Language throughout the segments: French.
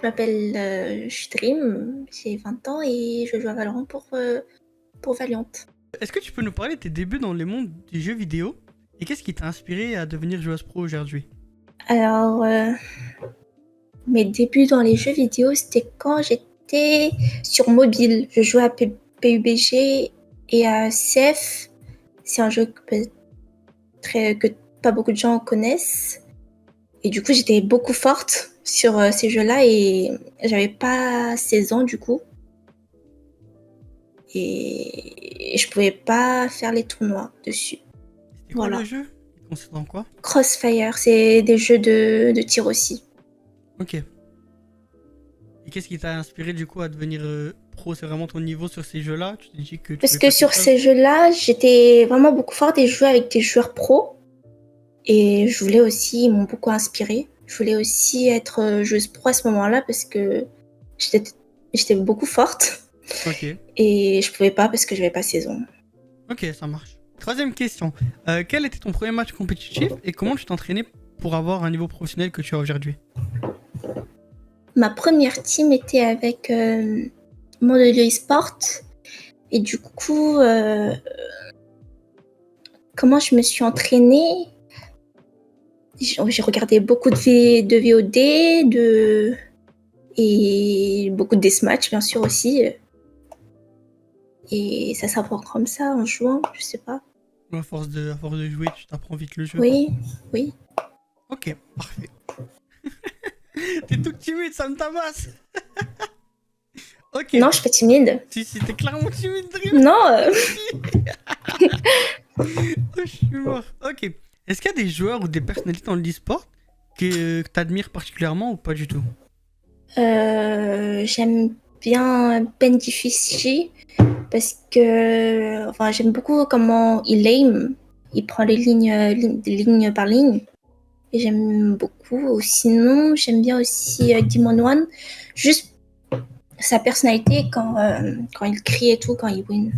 Je suis Dream, j'ai 20 ans et je joue à Valorant pour Valiant. Est-ce que tu peux nous parler de tes débuts dans le monde des jeux vidéo et qu'est-ce qui t'a inspiré à devenir joueuse pro aujourd'hui? Alors, mes débuts dans les jeux vidéo, c'était quand j'étais sur mobile. Je jouais à PUBG et à CF. C'est un jeu que pas beaucoup de gens connaissent. Et du coup, j'étais beaucoup forte sur ces jeux-là et j'avais pas 16 ans du coup. Et je pouvais pas faire les tournois dessus. C'était quoi le Voilà. jeu? Il consiste en quoi? Crossfire, c'est des jeux de tir aussi. Ok. Et qu'est-ce qui t'a inspiré du coup à devenir pro? C'est vraiment ton niveau sur ces jeux-là? Tu t'es dit que tu Parce pouvais que pas tout sur seul? ces jeux-là, j'étais vraiment beaucoup forte et je jouais avec des joueurs pros. Et je voulais aussi, ils m'ont beaucoup inspiré. Je voulais aussi être joueuse pro à ce moment-là parce que j'étais, j'étais beaucoup forte. Ok. Et je pouvais pas parce que j'avais pas 16 ans. Ok, ça marche. Troisième question. Quel était ton premier match compétitif et comment tu t'entraînais pour avoir un niveau professionnel que tu as aujourd'hui? Ma première team était avec Montpellier Sport. Et du coup, comment je me suis entraînée? J'ai regardé beaucoup de VOD, et beaucoup de deathmatch, bien sûr aussi. Et ça s'apprend comme ça, en jouant, je sais pas. À force de jouer, tu t'apprends vite le jeu. Oui, oui. Ok, parfait. T'es tout timide, ça me tabasse. Ok. Non, je suis pas timide. Si, t'es clairement timide, Dream. Non, Oh, je suis mort. Ok. Est-ce qu'il y a des joueurs ou des personnalités dans l'e-sport que t'admires particulièrement ou pas du tout? j'aime bien Ben Difficile parce que j'aime beaucoup comment il aim. Il prend les ligne par ligne. Et j'aime beaucoup. Sinon, j'aime bien aussi Demon One. Juste sa personnalité quand il crie et tout, quand il win.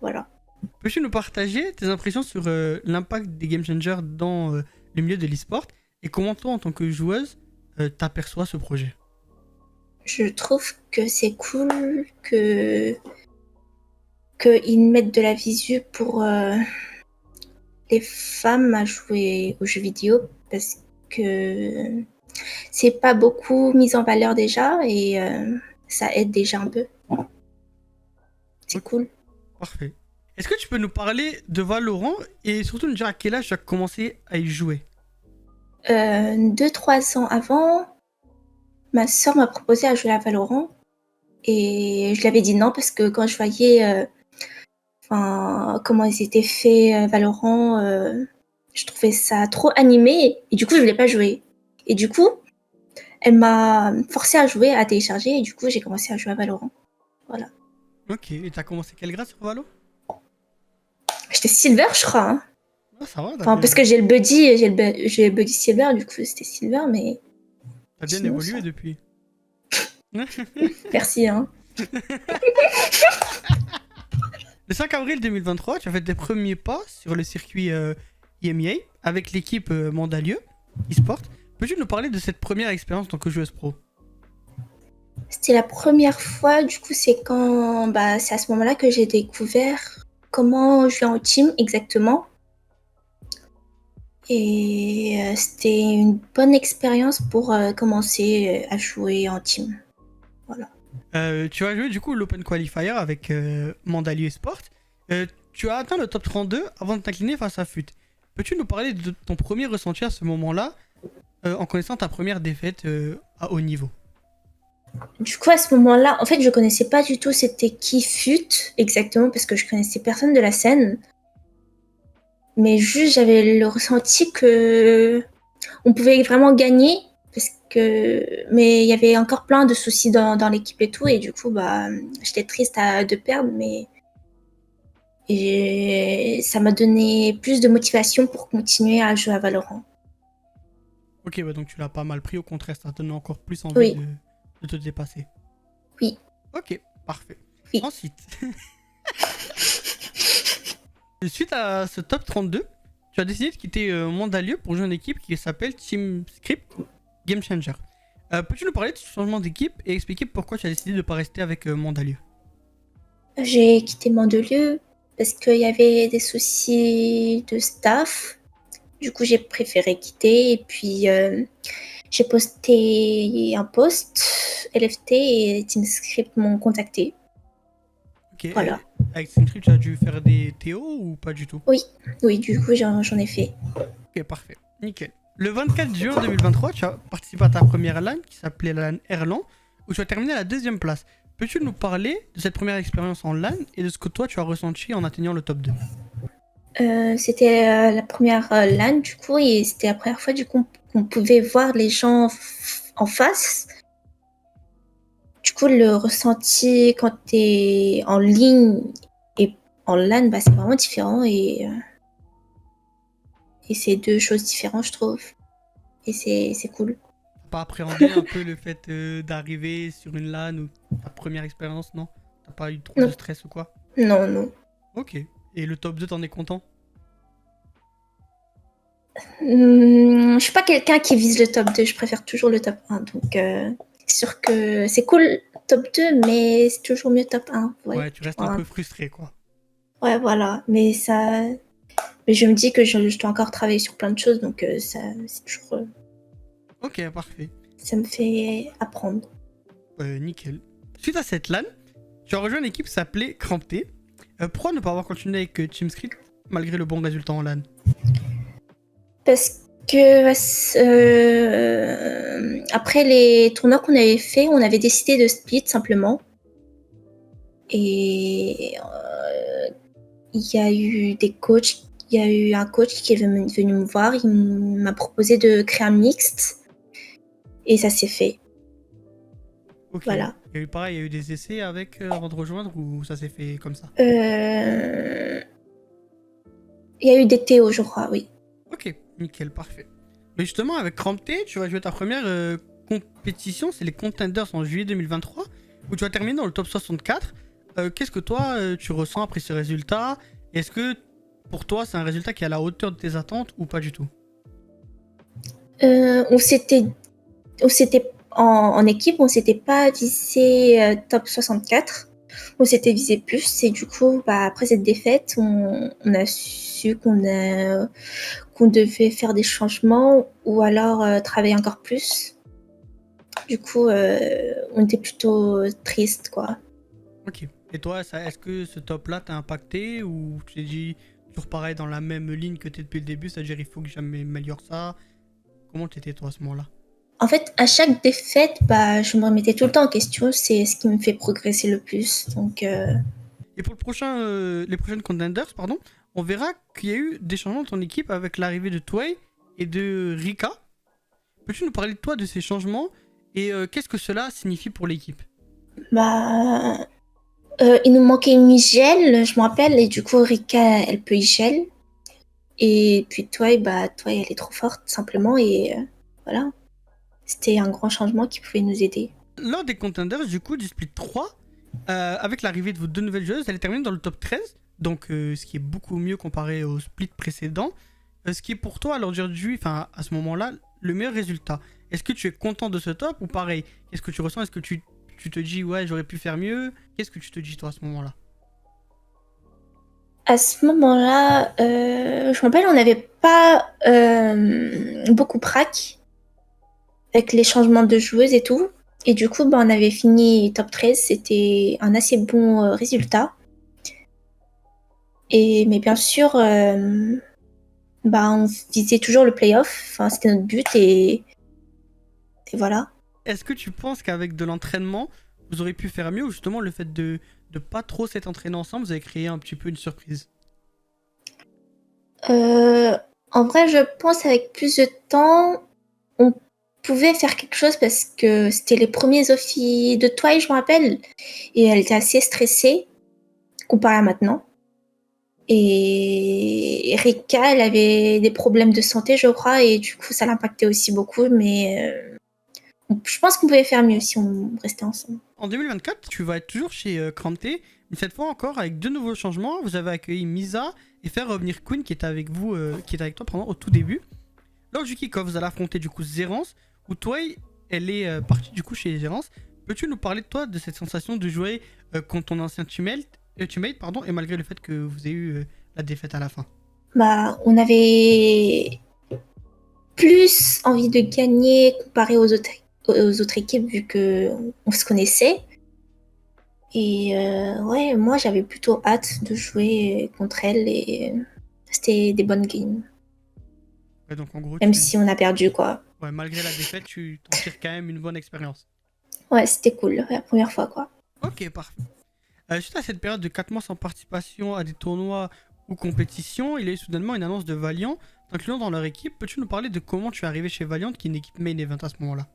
Voilà. Peux-tu nous partager tes impressions sur l'impact des game changers dans le milieu de l'e-sport et comment toi, en tant que joueuse, t'aperçois ce projet? Je trouve que c'est cool qu'ils mettent de la visu pour les femmes à jouer aux jeux vidéo parce que c'est pas beaucoup mis en valeur déjà et ça aide déjà un peu. C'est Ok, cool. parfait. Est-ce que tu peux nous parler de Valorant et surtout nous dire à quel âge tu as commencé à y jouer? 2-3 ans avant, ma sœur m'a proposé à jouer à Valorant et je lui avais dit non parce que quand je voyais comment ils étaient faits Valorant, je trouvais ça trop animé et du coup je voulais pas jouer. Et du coup, elle m'a forcé à jouer, à télécharger et du coup j'ai commencé à jouer à Valorant. Voilà. Ok, et t'as commencé quel grade sur Valo? J'étais Silver, je crois. Hein. Ah, ça va, Parce que j'ai le buddy, j'ai le buddy Silver, du coup c'était Silver, mais t'as bien sinon ça. évolué depuis. Merci, hein. Le 5 avril 2023, tu as fait tes premiers pas sur le circuit EMEA avec l'équipe Mandalieu eSport. Peux-tu nous parler de cette première expérience en tant que joueuse pro? C'était la première fois, du coup c'est à ce moment-là que j'ai découvert comment jouer en team exactement. Et c'était une bonne expérience pour commencer à jouer en team. Voilà. Tu as joué du coup l'Open Qualifier avec Mandalieu eSport. Tu as atteint le top 32 avant de t'incliner face à FUT. Peux-tu nous parler de ton premier ressenti à ce moment-là en connaissant ta première défaite à haut niveau? Du coup, à ce moment-là, en fait, je connaissais pas du tout c'était qui FUT exactement parce que je connaissais personne de la scène. Mais juste, j'avais le ressenti que on pouvait vraiment gagner mais il y avait encore plein de soucis dans l'équipe et tout et du coup j'étais triste de perdre mais ça m'a donné plus de motivation pour continuer à jouer à Valorant. Ok, bah donc tu l'as pas mal pris, au contraire, ça te donne encore plus envie Oui, de te dépasser. oui, Ok, parfait. oui. Ensuite, suite à ce top 32, tu as décidé de quitter Mandalieu pour jouer une équipe qui s'appelle Team Script Game Changer. Peux-tu nous parler de ce changement d'équipe et expliquer pourquoi tu as décidé de ne pas rester avec Mandalieu? J'ai quitté Mandelieu parce qu'il y avait des soucis de staff. Du coup, j'ai préféré quitter et puis j'ai posté un post LFT et TeamScript m'ont contacté. Ok, Voilà. avec Symscript, tu as dû faire des TO ou pas du tout? Oui, du coup, j'en ai fait. Ok, parfait. Nickel. Le 24 juin 2023, tu as participé à ta première LAN qui s'appelait la LAN Erlan, où tu as terminé à la deuxième place. Peux-tu nous parler de cette première expérience en LAN et de ce que toi tu as ressenti en atteignant le top 2? C'était la première LAN du coup et c'était la première fois du coup qu'on pouvait voir les gens en face. Du coup, le ressenti quand t'es en ligne et en LAN, bah, c'est vraiment différent et c'est deux choses différentes, je trouve. Et c'est cool. T'as pas appréhendé un peu le fait d'arriver sur une LAN ou ta première expérience, non? T'as pas eu trop de Non, stress ou quoi? non, non. Ok. Et le top 2, t'en es content? Je suis pas quelqu'un qui vise le top 2, je préfère toujours le top 1. Donc, c'est sûr que c'est cool top 2, mais c'est toujours mieux top 1. Ouais, Ouais, tu restes un peu frustré, quoi. ouais, voilà. Mais ça. Mais je me dis que je dois encore travailler sur plein de choses, donc ça, c'est toujours. Ok, parfait. Ça me fait apprendre. Nickel. Suite à cette LAN, tu as rejoint une équipe qui s'appelait Crampté. Pourquoi ne pas avoir continué avec TeamScript malgré le bon résultat en LAN? Parce que après les tournois qu'on avait fait, on avait décidé de split simplement. Et il y a eu des coachs. Il y a eu un coach qui est venu me voir. Il m'a proposé de créer un mixte. Et ça s'est fait. Ok. Voilà. Il y a eu pareil, il y a eu des essais avec avant de rejoindre ou ça s'est fait comme ça? Il y a eu des Théo, je crois, oui. Ok, nickel, parfait. Mais justement, avec Crampté, tu vas jouer ta première compétition, c'est les Contenders en juillet 2023, où tu vas terminer dans le top 64. Qu'est-ce que toi, tu ressens après ce résultat? Est-ce que pour toi, c'est un résultat qui est à la hauteur de tes attentes ou pas du tout? On s'était en équipe, on s'était pas visé top 64. On s'était visé plus. Et du coup, bah, après cette défaite, on a su qu'on devait faire des changements ou alors travailler encore plus. Du coup, on était plutôt triste, quoi. Ok. Et toi, est-ce que ce top-là t'a impacté ou tu t'es dit toujours pareil dans la même ligne que t'es depuis le début, c'est-à-dire il faut que j'améliore ça? Comment t'étais toi à ce moment-là? En fait, à chaque défaite, bah, je me remettais tout le temps en question. C'est ce qui me fait progresser le plus. Donc, Et pour les prochaines Contenders, pardon, on verra qu'il y a eu des changements dans ton équipe avec l'arrivée de Tway et de Rika. Peux-tu nous parler de toi, de ces changements et qu'est-ce que cela signifie pour l'équipe? bah, il nous manquait une Migel, je me rappelle, et du coup, Rika, elle peut Igel. Et puis toi, toi, elle est trop forte, simplement, et voilà. C'était un grand changement qui pouvait nous aider. Lors des Contenders, du coup, du split 3, avec l'arrivée de vos deux nouvelles joueuses, elle est terminée dans le top 13, donc ce qui est beaucoup mieux comparé au split précédent. Ce qui est pour toi, alors d'aujourd'hui, enfin à ce moment-là, le meilleur résultat. Est-ce que tu es content de ce top ou pareil? Qu'est-ce que tu ressens? Est-ce que tu te dis, ouais, j'aurais pu faire mieux? Qu'est-ce que tu te dis, toi, à ce moment-là? À ce moment-là, je me rappelle, on n'avait pas beaucoup prac avec les changements de joueuses et tout. Et du coup, bah, on avait fini top 13. C'était un assez bon résultat. Mais bien sûr, bah, on visait toujours le playoff. Enfin, c'était notre but et voilà. Est-ce que tu penses qu'avec de l'entraînement, vous auriez pu faire mieux ou justement le fait de pas trop s'être entraîné ensemble, vous avez créé un petit peu une surprise? Euh, En vrai, je pense avec plus de temps, on pouvait faire quelque chose parce que c'était les premiers offices de Twilight, je me rappelle. Et elle était assez stressée comparé à maintenant. Et Rika, elle avait des problèmes de santé, je crois, et du coup, ça l'impactait aussi beaucoup. Mais je pense qu'on pouvait faire mieux si on restait ensemble. En 2024, tu vas être toujours chez Crampté, mais cette fois encore avec deux nouveaux changements. Vous avez accueilli Misa et faire revenir Queen qui était avec qui était avec toi pendant au tout début. Lors du kick-off, vous allez affronter du coup Zerance, où Toei elle est partie du coup chez Gérance. Peux-tu nous parler de toi, de cette sensation de jouer contre ton ancien teammate, pardon, et malgré le fait que vous ayez eu la défaite à la fin? Bah, on avait plus envie de gagner comparé aux autres équipes vu que on se connaissait. Et ouais, moi j'avais plutôt hâte de jouer contre elle et c'était des bonnes games. Ouais, donc en gros, Même si on a perdu quoi. ouais, malgré la défaite, tu t'en tires quand même une bonne expérience. Ouais, c'était cool, la première fois quoi. Ok, parfait. Suite à cette période de 4 mois sans participation à des tournois ou compétitions, il y a eu soudainement une annonce de Valiant t'incluant dans leur équipe. Peux-tu nous parler de comment tu es arrivé chez Valiant, qui est une équipe main event à ce moment-là?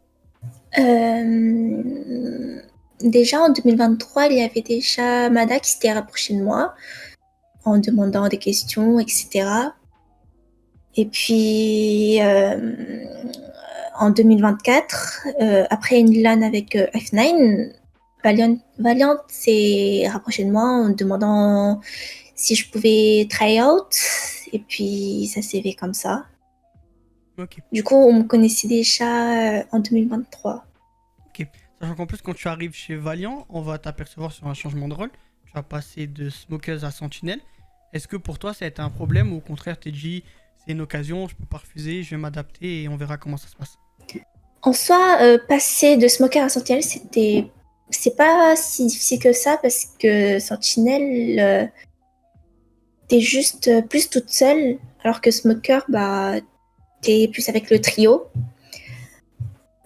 Déjà en 2023, il y avait déjà Mada qui s'était rapproché de moi en demandant des questions, etc. Et puis en 2024, après une LAN avec F9, Valiant s'est rapproché de moi en demandant si je pouvais try out. Et puis ça s'est fait comme ça. Ok, Du coup, on me connaissait déjà en 2023. ok. Sachant qu'en plus, quand tu arrives chez Valiant, on va t'apercevoir sur un changement de rôle. Tu vas passer de smokeuse à sentinelle. Est-ce que pour toi, ça a été un problème ou au contraire, t'es dit, c'est une occasion, je peux pas refuser, je vais m'adapter et on verra comment ça se passe? En soi, passer de smoker à sentinelle, c'est pas si difficile que ça parce que sentinelle, t'es juste plus toute seule, alors que smoker, bah, t'es plus avec le trio.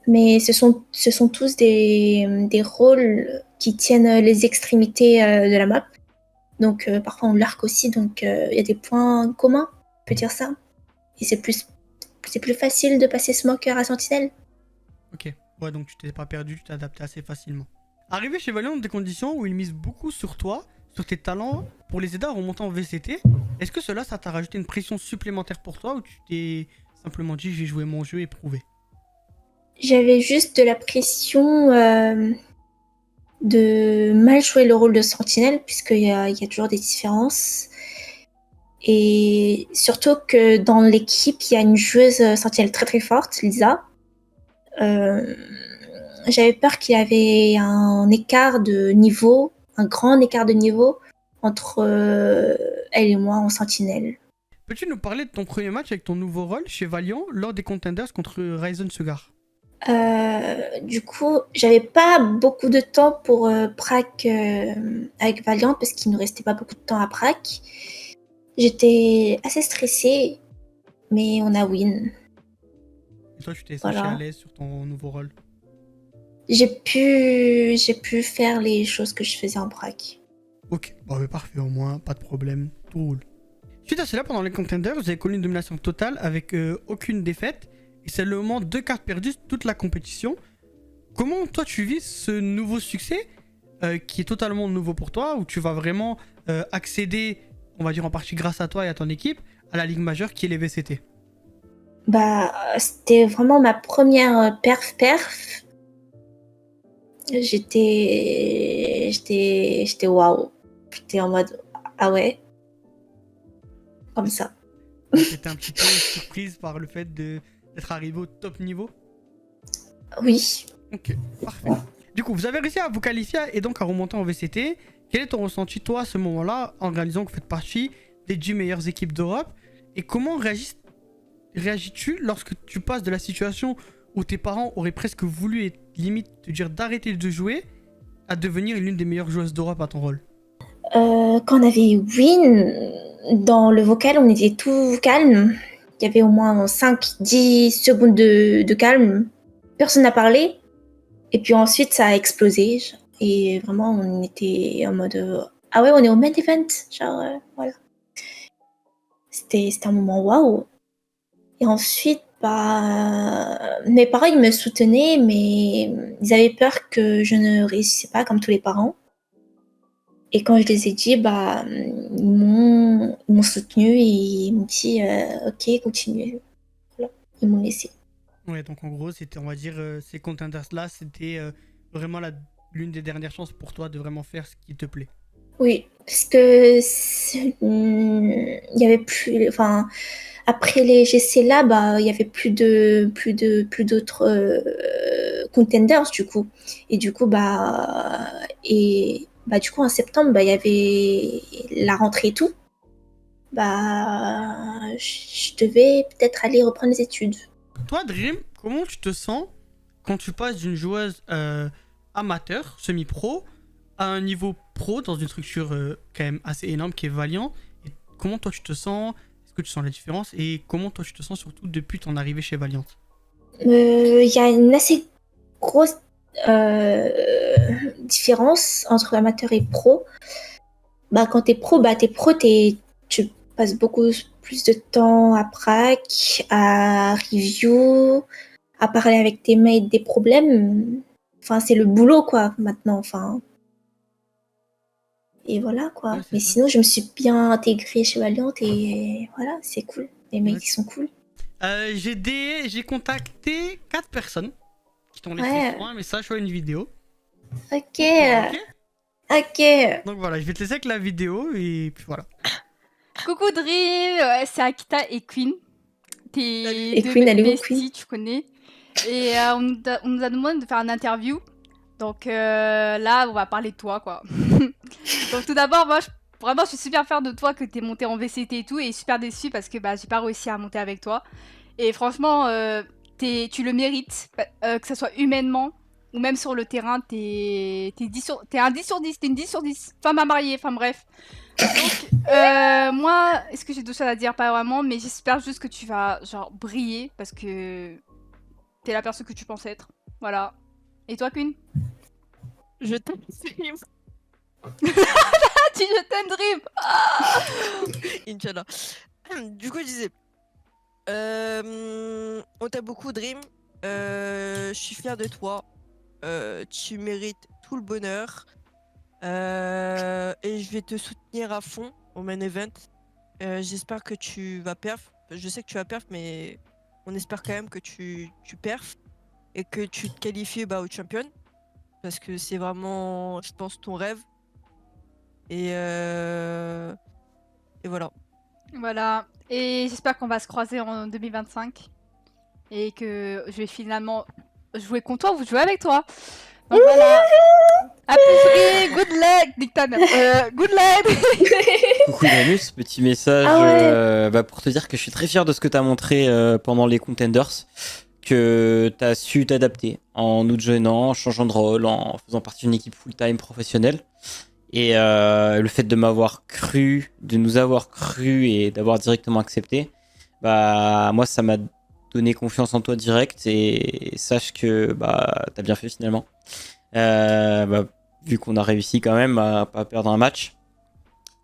Mais ce sont tous des rôles qui tiennent les extrémités de la map. Donc parfois on l'arc aussi, donc il y a des points communs, on peut dire ça. Et c'est plus facile de passer smoker à sentinelle. Ok, ouais, donc tu t'es pas perdu, tu t'es adapté assez facilement. Arrivé chez Valiant dans des conditions où ils misent beaucoup sur toi, sur tes talents, pour les aider à remonter en VCT, est-ce que cela, ça t'a rajouté une pression supplémentaire pour toi ou tu t'es simplement dit, je vais jouer mon jeu et prouver? J'avais juste de la pression de mal jouer le rôle de sentinelle, il y a toujours des différences. Et surtout que dans l'équipe, il y a une joueuse sentinelle très très forte, Lisa. Euh, J'avais peur qu'il y avait un écart de niveau, un grand écart de niveau entre elle et moi en sentinelle. Peux-tu nous parler de ton premier match avec ton nouveau rôle chez Valiant lors des Contenders contre Ryzen Sugar? Du coup, j'avais pas beaucoup de temps pour prac avec Valiant parce qu'il ne restait pas beaucoup de temps à prac. J'étais assez stressée, mais on a win. Et toi, tu t'es senti à Voilà. l'aise sur ton nouveau rôle? J'ai pu faire les choses que je faisais en prac. Ok, bon, mais parfait, au moins, pas de problème, tout roule. Suite à cela, pendant les Contenders, vous avez connu une domination totale avec aucune défaite. Et c'est le moment 2 cartes perdues toute la compétition. Comment toi tu vis ce nouveau succès qui est totalement nouveau pour toi, où tu vas vraiment accéder, on va dire en partie grâce à toi et à ton équipe, à la Ligue majeure qui est les VCT? Bah, c'était vraiment ma première perf. J'étais waouh. J'étais en mode ah ouais, comme ça. Ouais, t'étais un petit peu surprise par le fait d'être arrivé au top niveau. Oui. Ok, parfait. Du coup, vous avez réussi à vous qualifier et donc à remonter en VCT. Quel est ton ressenti, toi, à ce moment-là, en réalisant que vous faites partie des 10 meilleures équipes d'Europe? Et comment réagis-tu lorsque tu passes de la situation où tes parents auraient presque voulu et limite te dire d'arrêter de jouer à devenir l'une des meilleures joueuses d'Europe à ton rôle? Quand on avait win, dans le vocal, on était tout calme. Il y avait au moins 5-10 secondes de calme. Personne n'a parlé. Et puis ensuite, ça a explosé. Et vraiment, on était en mode ah ouais, on est au main event. Genre, voilà. C'était un moment waouh. Et ensuite, bah, mes parents, ils me soutenaient, mais ils avaient peur que je ne réussisse pas comme tous les parents. Et quand je les ai dit, bah, ils m'ont soutenu et ils m'ont dit, ok, continue. Voilà, ils m'ont laissé. Ouais, donc en gros, c'était, on va dire, ces contenders-là, c'était vraiment l'une des dernières chances pour toi de vraiment faire ce qui te plaît. Oui, parce que il y avait plus, enfin, après les GC là, bah, il y avait plus d'autres Contenders du coup. Et du coup, du coup en septembre, il y avait la rentrée et tout. Je devais peut-être aller reprendre les études. Toi, Dream, comment tu te sens quand tu passes d'une joueuse amateur, semi-pro, à un niveau pro dans une structure quand même assez énorme qui est Valiant? Et comment toi tu te sens? Est-ce que tu sens la différence? Et comment toi tu te sens surtout depuis ton arrivée chez Valiant? Il y a une assez grosse différence entre amateur et pro. Quand t'es pro, tu passes beaucoup plus de temps à prac, à review, à parler avec tes mates des problèmes. Enfin, c'est le boulot, quoi, maintenant. Enfin, et voilà, Ouais, quoi. c'est Mais ça. sinon, je me suis bien intégrée chez Valiant et voilà, c'est cool. Les Ouais. mecs, ils sont cool. J'ai contacté 4 personnes qui t'ont laissé Ouais, soit un message, soit une vidéo ok, pour toi, ok? ok. Donc voilà, je vais te laisser avec la vidéo et puis voilà. Coucou Dream, c'est Akita et Queen. Tes Et deux Queen, elle est où, Queen? besties, tu connais. Et on nous a demandé de faire une interview. Donc là, on va parler de toi, quoi. Donc tout d'abord, vraiment, je suis super fière de toi que t'es monté en VCT et tout. Et super déçue parce que j'ai pas réussi à monter avec toi. Et franchement, tu le mérites. Que ce soit humainement ou même sur le terrain, t'es un 10 sur 10. T'es une 10 sur 10. Femme à marier, enfin bref. Donc, moi, est-ce que j'ai d'autres choses à dire? Pas vraiment, mais j'espère juste que tu vas, genre, briller parce que t'es la personne que tu penses être. Voilà. Et toi, Queen? Je t'aime, Dream. Ah, je t'aime, Dream! Inch'Allah. Du coup, je disais, on t'aime beaucoup, Dream. Je suis fier de toi. Tu mérites tout le bonheur. Et je vais te soutenir à fond au main event. J'espère que tu vas perf. Je sais que tu vas perf, mais on espère quand même que tu perfs et que tu te qualifies au champion. Parce que c'est vraiment, je pense, ton rêve. Et voilà. Voilà. Et j'espère qu'on va se croiser en 2025. Et que je vais finalement jouer contre toi ou jouer avec toi. Donc voilà. A plus, good luck, Dictan. Good luck! Coucou Damus, petit message Ah ouais. pour te dire que je suis très fier de ce que tu as montré pendant les Contenders, que tu as su t'adapter en nous gênant, en changeant de rôle, en faisant partie d'une équipe full-time professionnelle. Et le fait de m'avoir cru, de nous avoir cru et d'avoir directement accepté, moi ça m'a donné confiance en toi direct et sache que t'as bien fait finalement. Vu qu'on a réussi quand même à pas perdre un match.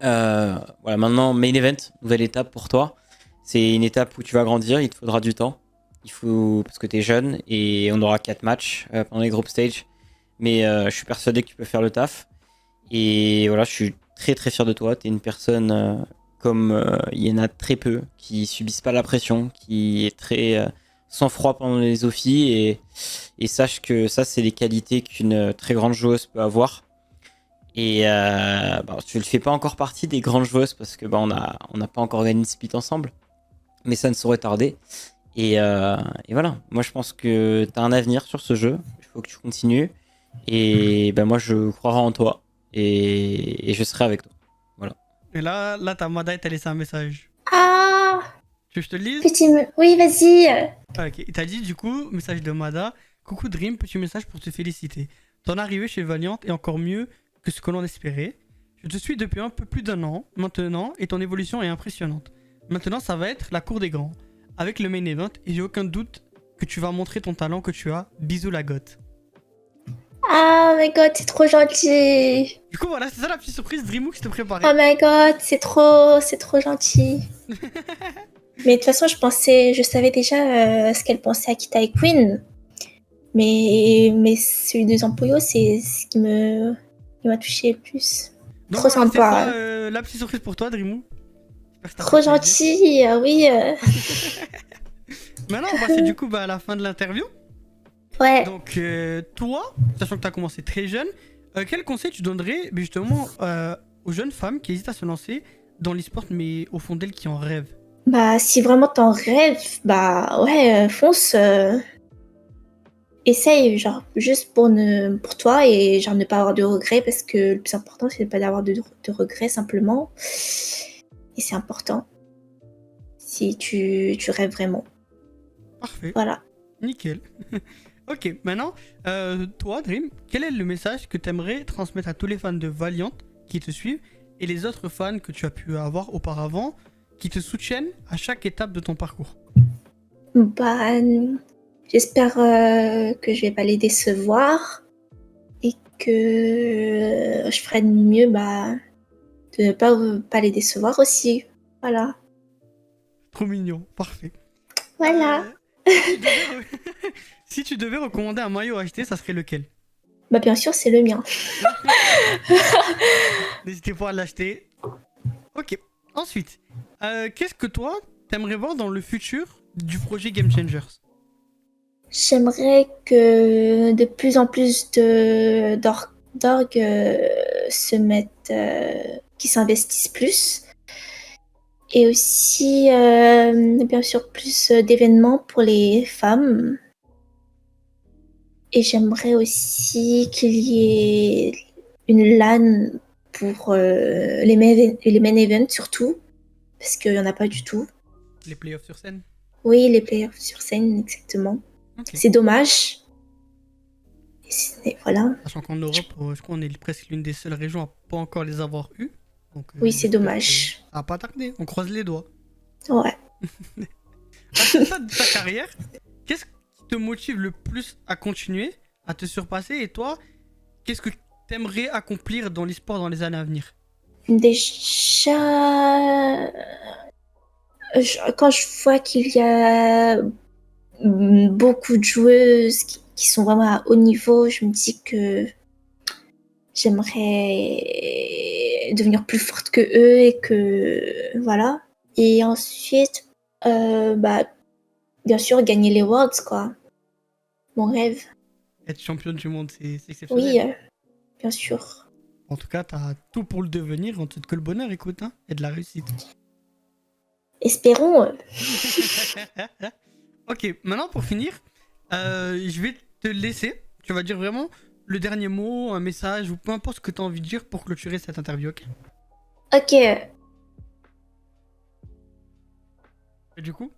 Voilà, maintenant, main event, nouvelle étape pour toi. C'est une étape où tu vas grandir, il te faudra du temps. Parce que tu es jeune et on aura 4 matchs pendant les group stage. Mais je suis persuadé que tu peux faire le taf. Et voilà, je suis très très fier de toi. Tu es une personne comme il y en a très peu qui subissent pas la pression, qui est très sans froid pendant les offies. Et sache que ça, c'est les qualités qu'une très grande joueuse peut avoir. Et tu ne fais pas encore partie des grandes joueuses parce que on n'a pas encore gagné de split ensemble, mais ça ne saurait tarder. Et voilà, moi je pense que tu as un avenir sur ce jeu, il faut que tu continues. Et moi je croirai en toi et je serai avec toi. Voilà. Et là ta Mada t'a laissé un message. Ah, Tu veux que je te le lise? Oui, vas-y. Ah, ok, il t'a dit du coup, message de Mada. Coucou Dream, petit message pour te féliciter. Ton arrivée chez Valiant est encore mieux que ce que l'on espérait. Je te suis depuis un peu plus d'un an maintenant et ton évolution est impressionnante. Maintenant, ça va être la cour des grands avec le main event et j'ai aucun doute que tu vas montrer ton talent que tu as. Bisous la goth. Oh my god, c'est trop gentil. Du coup, voilà, c'est ça la petite surprise Dreamou que je te préparais. Oh my god, c'est trop gentil. Mais de toute façon, je savais déjà ce qu'elle pensait à Kita et Queen. Mais celui de Zampoyo, c'est ce qui m'a touché le plus. Donc Trop voilà, c'est sympa. ça la petite surprise pour toi Dreamou. J'espère que ça Trop fait plaisir. gentil, oui. Maintenant, on va passer du coup à la fin de l'interview. Ouais. Donc, toi, sachant que tu as commencé très jeune, quel conseil tu donnerais justement aux jeunes femmes qui hésitent à se lancer dans l'e-sport, mais au fond d'elles qui en rêvent? Si vraiment t'en rêves, ouais, fonce. essaye, genre, juste pour toi et genre ne pas avoir de regrets parce que le plus important, c'est de pas d'avoir de regrets simplement. Et c'est important si tu rêves vraiment. Parfait. Voilà. Nickel. Ok, maintenant, toi, Dream, quel est le message que tu aimerais transmettre à tous les fans de Valiant qui te suivent et les autres fans que tu as pu avoir auparavant qui te soutiennent à chaque étape de ton parcours? Bah, j'espère que je vais pas les décevoir et que je ferai de mon mieux de ne pas les décevoir aussi. Voilà. Trop mignon, parfait. Voilà. Si tu devais si tu devais recommander un maillot à acheter, ça serait lequel? Bah, bien sûr, c'est le mien. N'hésitez pas à l'acheter. Ok, ensuite, qu'est-ce que toi, t'aimerais voir dans le futur du projet Game Changers? J'aimerais que de plus en plus d'orgues se mettent, qui s'investissent plus. Et aussi, bien sûr, plus d'événements pour les femmes. Et j'aimerais aussi qu'il y ait une LAN pour les main events surtout, parce qu'il n'y en a pas du tout. Les playoffs sur scène? Oui, les playoffs sur scène, exactement. Ok. C'est dommage. Et voilà. Sachant qu'en Europe, je crois qu'on est presque l'une des seules régions à pas encore les avoir eus. Donc, Oui, c'est j'espère dommage. que ça va pas tarder, on croise les doigts. Ouais. À ce stade de ta carrière, qu'est-ce qui te motive le plus à continuer, à te surpasser? Et toi, qu'est-ce que t'aimerais accomplir dans l'e-sport dans les années à venir? Déjà, quand je vois qu'il y a beaucoup de joueuses qui sont vraiment à haut niveau, je me dis que j'aimerais devenir plus forte que eux et que voilà. Et ensuite, bien sûr, gagner les Worlds, quoi. Mon rêve. Être championne du monde, c'est exceptionnel. Oui, bien sûr. En tout cas, t'as tout pour le devenir, on te souhaite que le bonheur, écoute, hein, et de la réussite. Espérons. Ok, maintenant pour finir, je vais te laisser. Tu vas dire vraiment le dernier mot, un message ou peu importe ce que tu as envie de dire pour clôturer cette interview, ok? Ok. Et du coup?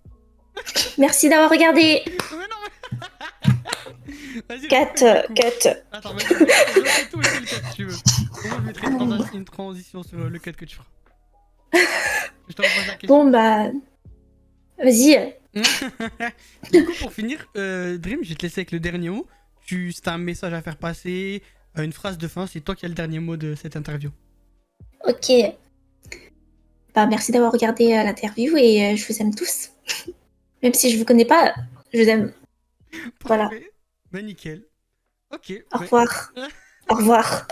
Merci d'avoir regardé. Mais non, mais... Vas-y, Cut, répète, du coup. cut. Attends, vas-y, je fais tout et fais le cut si tu veux. Moi, je mettrai une transition sur le cut que tu feras. Je te repose la question. Bon, bah. Vas-y. Du coup, pour finir, Dream, je vais te laisser avec le dernier mot. Si t'as un message à faire passer, une phrase de fin, c'est toi qui as le dernier mot de cette interview. Ok. Bah, merci d'avoir regardé l'interview et je vous aime tous. Même si je vous connais pas, je vous aime. Voilà. Parfait. Bah, nickel. Ok. Au revoir. Au revoir.